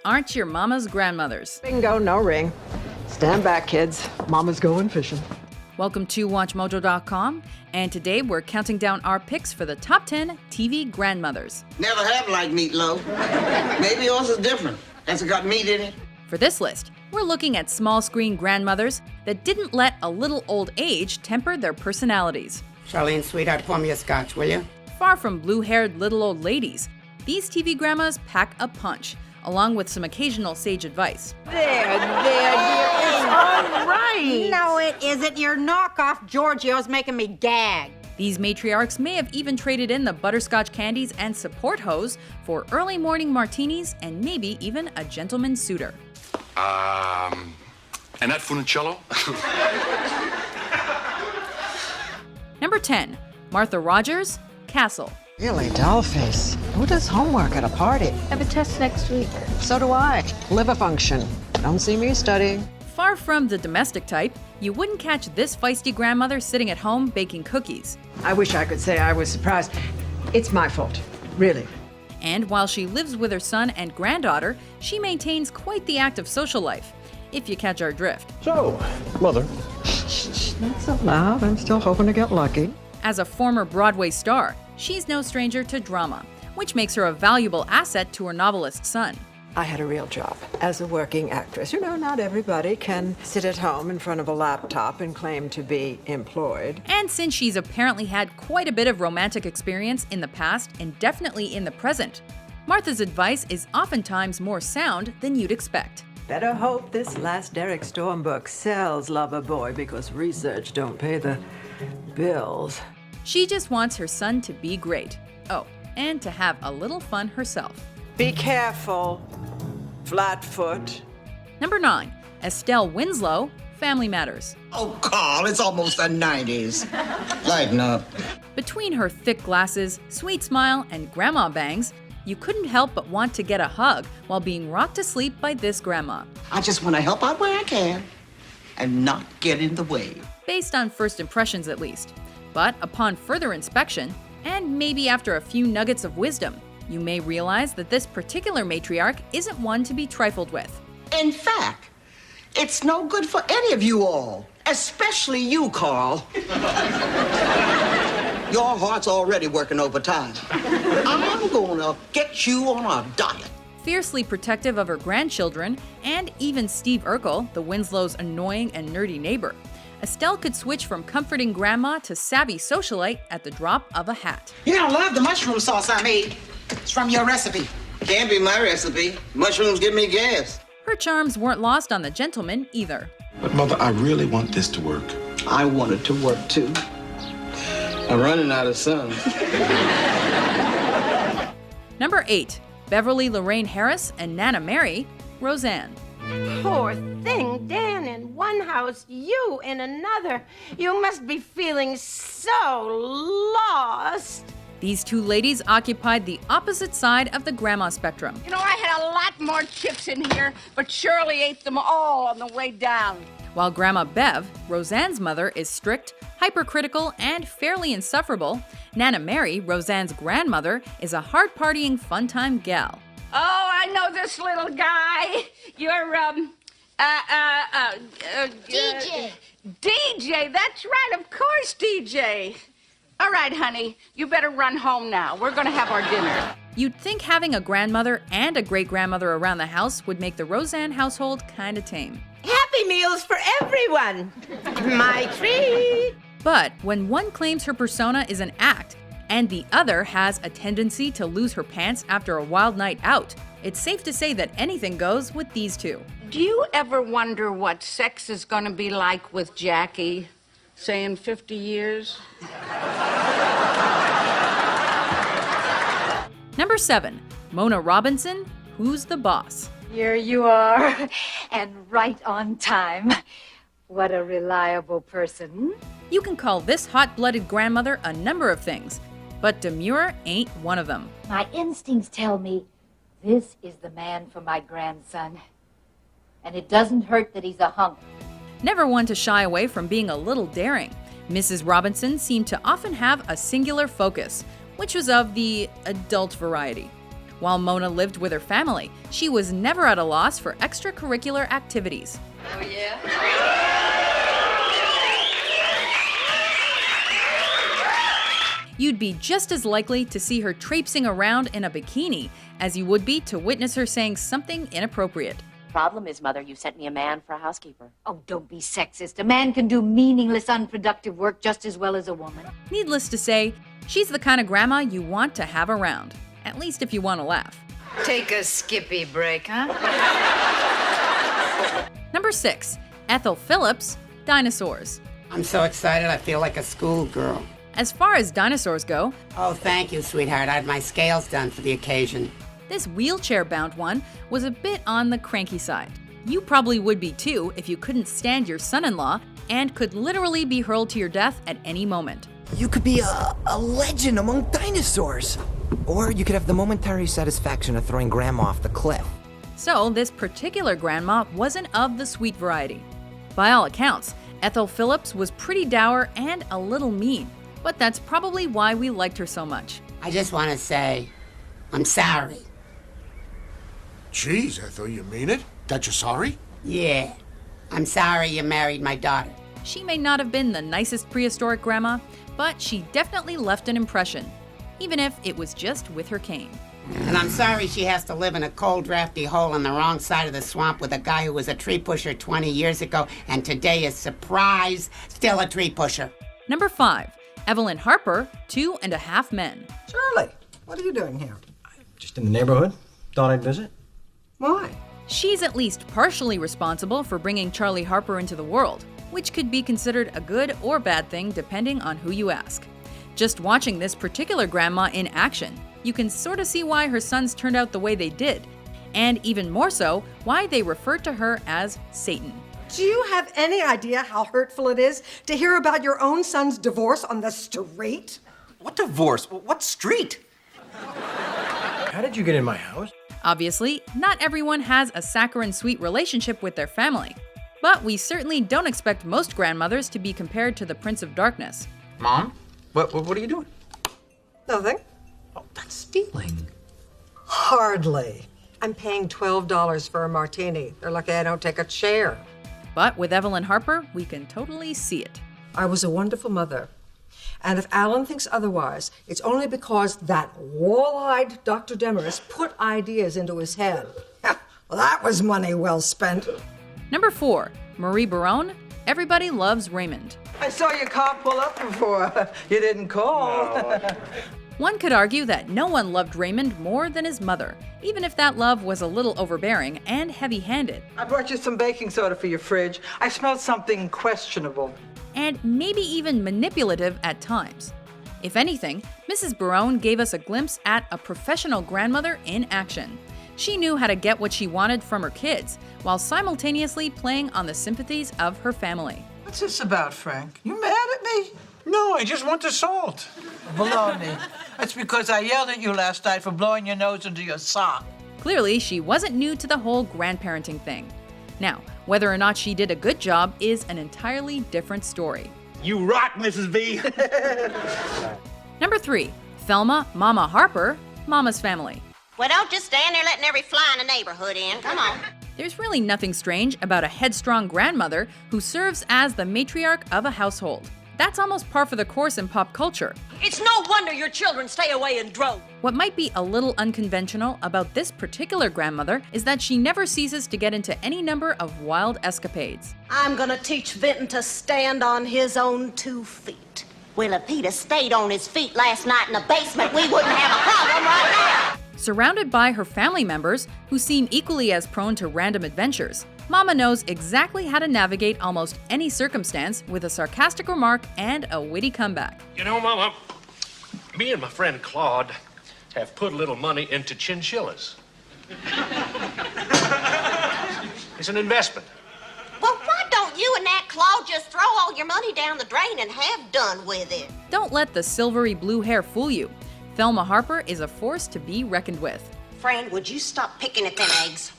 aren't your mama's grandmothers. Bingo, no ring. Stand back, kids. Mama's going fishing. Welcome to WatchMojo.com, and today we're counting down our picks for the top 10 TV grandmothers. Never have liked meatloaf. Maybe yours is different. Has it got meat in it? For this list, we're looking at small screen grandmothers that didn't let a little old age temper their personalities. Charlene, sweetheart, pour me a scotch, will you? Far from blue-haired little old ladies, these TV grandmas pack a punch, along with some occasional sage advice. There, dear. It's all right. No, it isn't. Your knockoff Giorgio's making me gag. These matriarchs may have even traded in the butterscotch candies and support hose for early morning martinis and maybe even a gentleman's suitor. Annette Funicello? Number 10, Martha Rodgers, Castle. Really, dollface. Who does homework at a party? I have a test next week. So do I. Liver function. Don't see me studying. Far from the domestic type, you wouldn't catch this feisty grandmother sitting at home baking cookies. I wish I could say I was surprised. It's my fault. Really. And while she lives with her son and granddaughter, she maintains quite the active social life, if you catch our drift. So, Mother. Not so loud. I'm still hoping to get lucky. As a former Broadway star, she's no stranger to drama, which makes her a valuable asset to her novelist son. I had a real job as a working actress. You know, not everybody can sit at home in front of a laptop and claim to be employed. And since she's apparently had quite a bit of romantic experience in the past and definitely in the present, Martha's advice is oftentimes more sound than you'd expect. Better hope this last Derek Storm book sells, lover boy, because research don't pay the bills. She just wants her son to be great. Oh, and to have a little fun herself. Be careful. Flatfoot. Number 9, Estelle Winslow, Family Matters. Oh, Carl, it's almost the 90s. Lighten up. Between her thick glasses, sweet smile, and grandma bangs, you couldn't help but want to get a hug while being rocked to sleep by this grandma. I just want to help out where I can and not get in the way. Based on first impressions at least. But upon further inspection, and maybe after a few nuggets of wisdom, you may realize that this particular matriarch isn't one to be trifled with. In fact, it's no good for any of you all, especially you, Carl. Your heart's already working overtime. I'm gonna get you on a diet. Fiercely protective of her grandchildren, and even Steve Urkel, the Winslow's annoying and nerdy neighbor, Estelle could switch from comforting grandma to savvy socialite at the drop of a hat. You're gonna love the mushroom sauce I made. It's from your recipe. Can't be my recipe. Mushrooms give me gas. Her charms weren't lost on the gentleman either. But Mother, I really want this to work. I want it to work too. I'm running out of sons. Number 8, Beverly Lorraine Harris and Nana Mary, Roseanne. Poor thing, Dan in one house, you in another. You must be feeling so lost. These two ladies occupied the opposite side of the grandma spectrum. You know, I had a lot more chips in here, but Shirley ate them all on the way down. While Grandma Bev, Roseanne's mother, is strict, hypercritical, and fairly insufferable, Nana Mary, Roseanne's grandmother, is a hard-partying, fun-time gal. Oh, I know this little guy. You're, DJ. DJ, that's right, of course, DJ. All right, honey, you better run home now. We're gonna have our dinner. You'd think having a grandmother and a great-grandmother around the house would make the Roseanne household kinda tame. Happy meals for everyone. My treat. But when one claims her persona is an act, and the other has a tendency to lose her pants after a wild night out, it's safe to say that anything goes with these two. Do you ever wonder what sex is gonna be like with Jackie, say in 50 years? Number 7, Mona Robinson, Who's the Boss? Here you are, and right on time. What a reliable person. You can call this hot-blooded grandmother a number of things, but demure ain't one of them. My instincts tell me this is the man for my grandson. And it doesn't hurt that he's a hunk. Never one to shy away from being a little daring, Mrs. Robinson seemed to often have a singular focus, which was of the adult variety. While Mona lived with her family, she was never at a loss for extracurricular activities. Oh, yeah? You'd be just as likely to see her traipsing around in a bikini as you would be to witness her saying something inappropriate. Problem is, Mother, you sent me a man for a housekeeper. Oh, don't be sexist. A man can do meaningless, unproductive work just as well as a woman. Needless to say, she's the kind of grandma you want to have around, at least if you want to laugh. Take a skippy break, huh? Number 6, Ethyl Phillips, Dinosaurs. I'm so excited I feel like a schoolgirl. As far as dinosaurs go, Oh, thank you, sweetheart. I had my scales done for the occasion. this wheelchair-bound one was a bit on the cranky side. You probably would be too if you couldn't stand your son-in-law and could literally be hurled to your death at any moment. You could be a legend among dinosaurs. Or you could have the momentary satisfaction of throwing Grandma off the cliff. So this particular grandma wasn't of the sweet variety. By all accounts, Ethyl Phillips was pretty dour and a little mean, but that's probably why we liked her so much. I just want to say, I'm sorry. Jeez, Ethel, you mean it? That you're sorry? Yeah, I'm sorry you married my daughter. She may not have been the nicest prehistoric grandma, but she definitely left an impression, even if it was just with her cane. And I'm sorry she has to live in a cold, drafty hole on the wrong side of the swamp with a guy who was a tree pusher 20 years ago and today is, surprise, still a tree pusher. Number 5, Evelyn Harper, 2.5 Men. Shirley, what are you doing here? Just in the neighborhood. Thought I'd visit. Why? She's at least partially responsible for bringing Charlie Harper into the world, which could be considered a good or bad thing depending on who you ask. Just watching this particular grandma in action, you can sort of see why her sons turned out the way they did, and even more so, why they referred to her as Satan. Do you have any idea how hurtful it is to hear about your own son's divorce on the street? What divorce? What street? How did you get in my house? Obviously, not everyone has a saccharine sweet relationship with their family, but we certainly don't expect most grandmothers to be compared to the Prince of Darkness. Mom? What are you doing? Nothing. Oh, that's stealing. Hardly. I'm paying $12 for a martini. They're lucky I don't take a chair. But with Evelyn Harper, we can totally see it. I was a wonderful mother. And if Alan thinks otherwise, it's only because that wall-eyed Dr. Demarest put ideas into his head. Well, that was money well spent. Number 4, Marie Barone, Everybody Loves Raymond. I saw your car pull up before. You didn't call. No. One could argue that no one loved Raymond more than his mother, even if that love was a little overbearing and heavy-handed. I brought you some baking soda for your fridge. I smelled something questionable. And maybe even manipulative at times. If anything, Mrs. Barone gave us a glimpse at a professional grandmother in action. She knew how to get what she wanted from her kids, while simultaneously playing on the sympathies of her family. What's this about, Frank? You mad at me? No, I just want the salt. Baloney. That's because I yelled at you last night for blowing your nose into your sock. Clearly, she wasn't new to the whole grandparenting thing. Now, whether or not she did a good job is an entirely different story. You rock, Mrs. B. Number 3, Thelma Mama Harper, Mama's Family. Well, don't just stand there letting every fly in the neighborhood in. Come on. There's really nothing strange about a headstrong grandmother who serves as the matriarch of a household. That's almost par for the course in pop culture. It's no wonder your children stay away in droves. What might be a little unconventional about this particular grandmother is that she never ceases to get into any number of wild escapades. I'm gonna teach Vinton to stand on his own 2 feet. Well, if he'd have stayed on his feet last night in the basement, we wouldn't have a problem right now. Surrounded by her family members, who seem equally as prone to random adventures, Mama knows exactly how to navigate almost any circumstance with a sarcastic remark and a witty comeback. You know, Mama, me and my friend Claude have put a little money into chinchillas. It's an investment. Well, why don't you and that Claude just throw all your money down the drain and have done with it? Don't let the silvery blue hair fool you. Thelma Harper is a force to be reckoned with. Friend, would you stop picking at them eggs?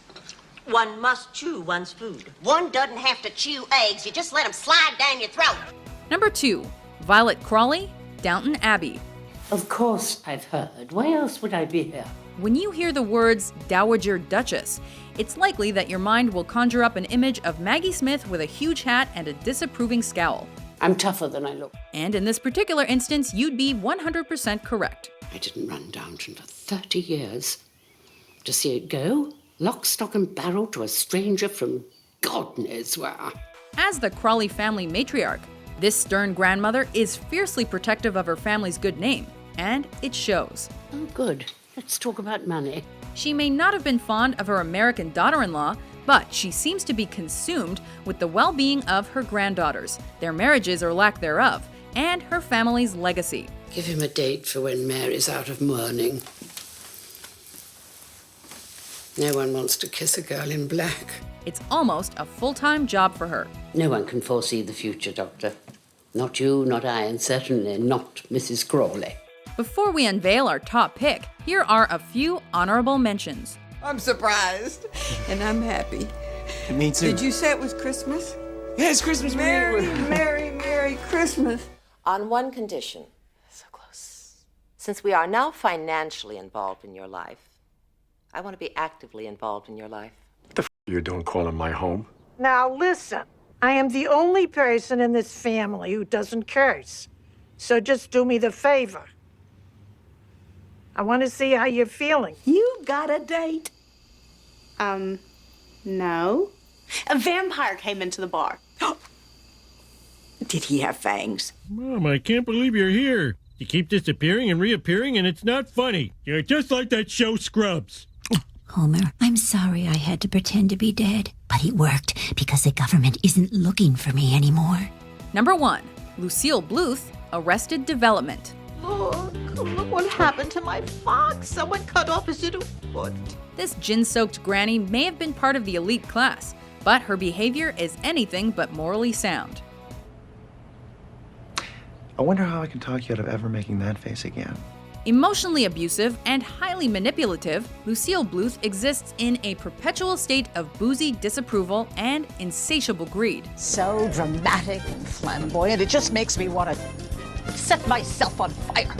One must chew one's food. One doesn't have to chew eggs. You just let them slide down your throat. Number 2, Violet Crawley, Downton Abbey. Of course I've heard. Why else would I be here? When you hear the words Dowager Duchess, it's likely that your mind will conjure up an image of Maggie Smith with a huge hat and a disapproving scowl. I'm tougher than I look. And in this particular instance, you'd be 100% correct. I didn't run Downton for 30 years. To see it go, lock, stock and barrel to a stranger from God knows where. As the Crawley family matriarch, this stern grandmother is fiercely protective of her family's good name, and it shows. Oh, good. Let's talk about money. She may not have been fond of her American daughter-in-law, but she seems to be consumed with the well-being of her granddaughters, their marriages or lack thereof, and her family's legacy. Give him a date for when Mary's out of mourning. No one wants to kiss a girl in black. It's almost a full-time job for her. No one can foresee the future, Doctor. Not you, not I, and certainly not Mrs. Crawley. Before we unveil our top pick, here are a few honorable mentions. I'm surprised, and I'm happy. Me too. Did you say it was Christmas? Yeah, it's Christmas. Merry Christmas. On one condition. So close. Since we are now financially involved in your life, I want to be actively involved in your life. What the f*** are you doing calling my home? Now listen, I am the only person in this family who doesn't curse. So just do me the favor. I want to see how you're feeling. You got a date? No. A vampire came into the bar. Did he have fangs? Mom, I can't believe you're here. You keep disappearing and reappearing, and it's not funny. You're just like that show Scrubs. Homer, I'm sorry I had to pretend to be dead, but it worked because the government isn't looking for me anymore. Number 1. Lucille Bluth, Arrested Development. Look what happened to my fox. Someone cut off his little foot. This gin-soaked granny may have been part of the elite class, but her behavior is anything but morally sound. I wonder how I can talk you out of ever making that face again. Emotionally abusive and highly manipulative, Lucille Bluth exists in a perpetual state of boozy disapproval and insatiable greed. So dramatic and flamboyant, it just makes me want to set myself on fire.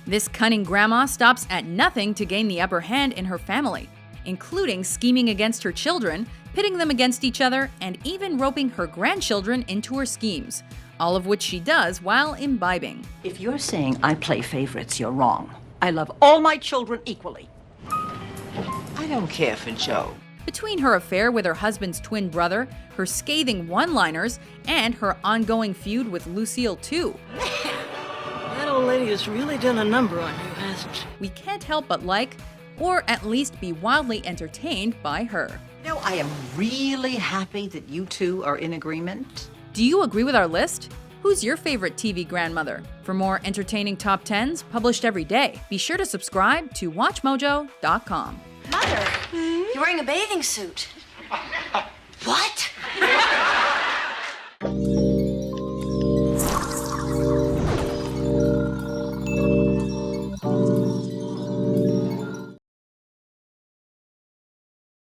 This cunning grandma stops at nothing to gain the upper hand in her family, including scheming against her children, pitting them against each other, and even roping her grandchildren into her schemes, all of which she does while imbibing. If you're saying I play favorites, you're wrong. I love all my children equally. I don't care for Joe. Between her affair with her husband's twin brother, her scathing one-liners, and her ongoing feud with Lucille too. That old lady has really done a number on you, hasn't she? We can't help but like, or at least be wildly entertained by her. You know, I am really happy that you two are in agreement. Do you agree with our list? Who's your favorite TV grandmother? For more entertaining top 10s published every day, be sure to subscribe to WatchMojo.com. Mother, you're wearing a bathing suit. What?